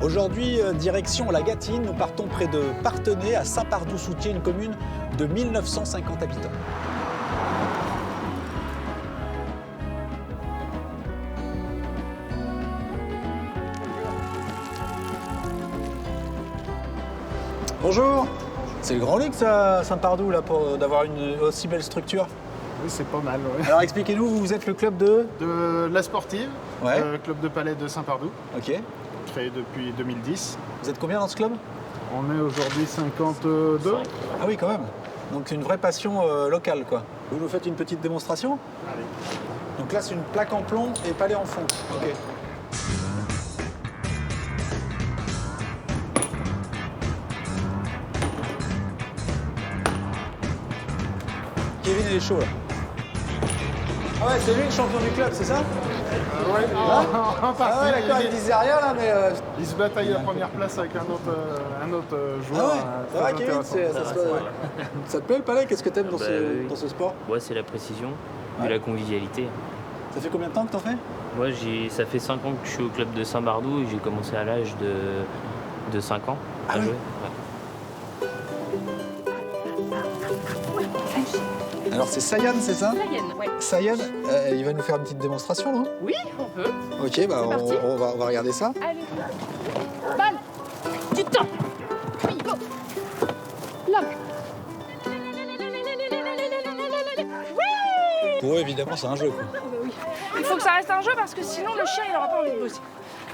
Aujourd'hui, direction la Gâtine, nous partons près de Parthenay, à Saint-Pardoux-Soutier, une commune de 1950 habitants. Bonjour. C'est le grand luxe à Saint-Pardoux là d'avoir une aussi belle structure. Oui, c'est pas mal. Ouais. Alors expliquez-nous, vous êtes le club de La Sportive, Ouais. Club de palais de Saint-Pardoux, Ok. créé depuis 2010. Vous êtes combien dans ce club? On est aujourd'hui 52. Ah oui, quand même. Donc une vraie passion locale, quoi. Vous nous faites une petite démonstration? Allez. Donc là, c'est une plaque en plomb et palais en fonte. Ok. Kevin, il est chaud, là. Ah ouais, c'est lui le champion du club, c'est ça? Ouais, Ah en partie. ouais, d'accord, il disait rien, là, mais... Il se bataille la première place avec un autre Ah joueur. ouais, ça va, très Kevin, intéressant. ça te plaît, le palais? Qu'est-ce que t'aimes dans, Bah, oui. dans ce sport? Ouais, c'est la précision Ouais. et la convivialité. Ça fait combien de temps que t'en fais? Moi, ça fait 5 ans que je suis au club de Saint-Pardoux et j'ai commencé à l'âge de 5 ans à Ah oui. jouer. Ouais. Alors c'est Sayan, c'est ça? Sayan, ouais. Sayan, il va nous faire une petite démonstration, non? Oui, on peut. Ok, bah parti. on va regarder ça. Allez. Balle. Du temps. Oui, go. Lock. Oui. Pour eux, évidemment, c'est un jeu, quoi. Ah bah oui. Il faut que ça reste un jeu parce que sinon le chien il n'aura pas envie de bosser.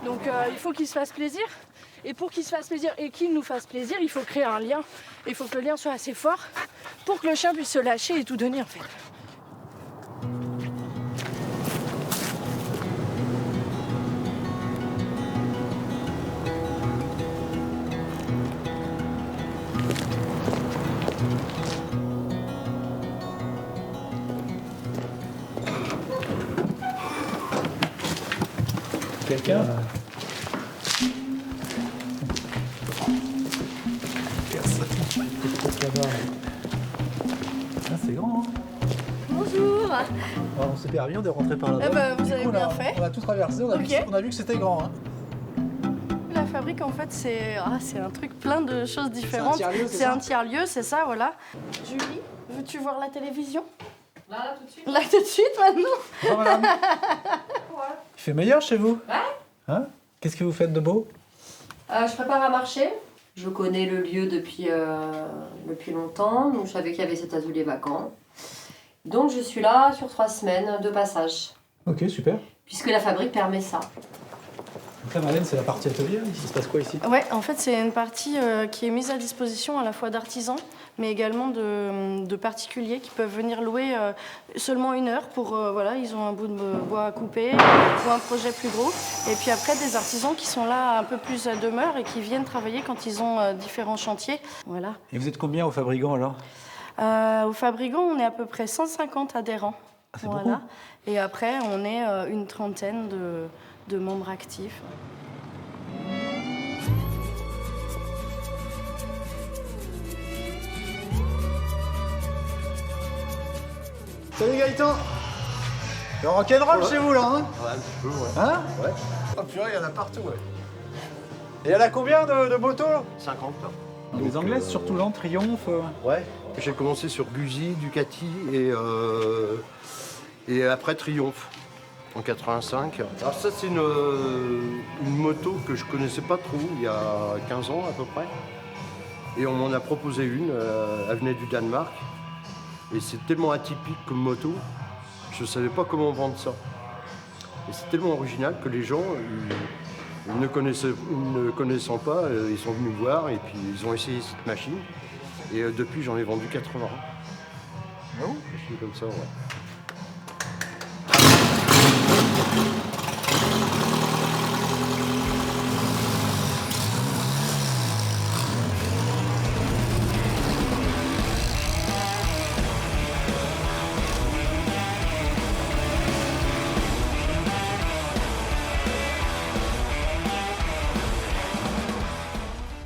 Donc il faut qu'il se fasse plaisir. Et pour qu'il se fasse plaisir et qu'il nous fasse plaisir, il faut créer un lien. Il faut que le lien soit assez fort pour que le chien puisse se lâcher et tout donner en fait. Quelqu'un? Ah, c'est grand, hein? Bonjour. On s'est permis de rentrer par là-bas. Eh ben, vous Du avez coup, bien on a- fait. On a tout traversé, on a vu que c'était grand. Hein. La fabrique, en fait, c'est un truc plein de choses différentes. tiers-lieu, c'est C'est ça un tiers-lieu, c'est ça, voilà. Julie, veux-tu voir la télévision? Là, tout de suite. Là, tout de suite, maintenant? Bonjour, madame. Il fait meilleur chez vous? Ouais. Hein? Qu'est-ce que vous faites de beau? Je prépare à marcher. Je connais le lieu depuis longtemps, donc je savais qu'il y avait cet atelier vacant. Donc je suis là sur 3 semaines de passage, Ok, super. puisque la fabrique permet ça. Donc là, Marlène, c'est la partie atelier. Il se passe quoi ici? Ouais, en fait, c'est une partie qui est mise à disposition à la fois d'artisans, mais également de particuliers qui peuvent venir louer seulement 1 heure pour, voilà, ils ont un bout de bois à couper ou un projet plus gros. Et puis après, des artisans qui sont là un peu plus à demeure et qui viennent travailler quand ils ont différents chantiers. Voilà. Et vous êtes combien au Fabricant alors? Au Fabricant, on est à peu près 150 adhérents. Ah, c'est Voilà. beaucoup. Et après, on est une trentaine de membres actifs. Salut Gaëtan. C'est rock'n'roll chez vous là, hein? Ouais, un petit peu, ouais. Hein? Ouais. Oh purée, il y en a partout, ouais. Et elle a combien de motos? 50. Les anglaises, surtout là, Triomphe. Ouais. J'ai commencé sur Guzzi, Ducati et après Triomphe en 85. Alors ça c'est une moto que je connaissais pas trop il y a 15 ans à peu près. Et on m'en a proposé une, elle venait du Danemark. Et c'est tellement atypique comme moto, je ne savais pas comment vendre ça. Et c'est tellement original que les gens, ils ne connaissant pas, ils sont venus voir et puis ils ont essayé cette machine. Et depuis, j'en ai vendu 80. Ah bon? Je suis comme ça, ouais.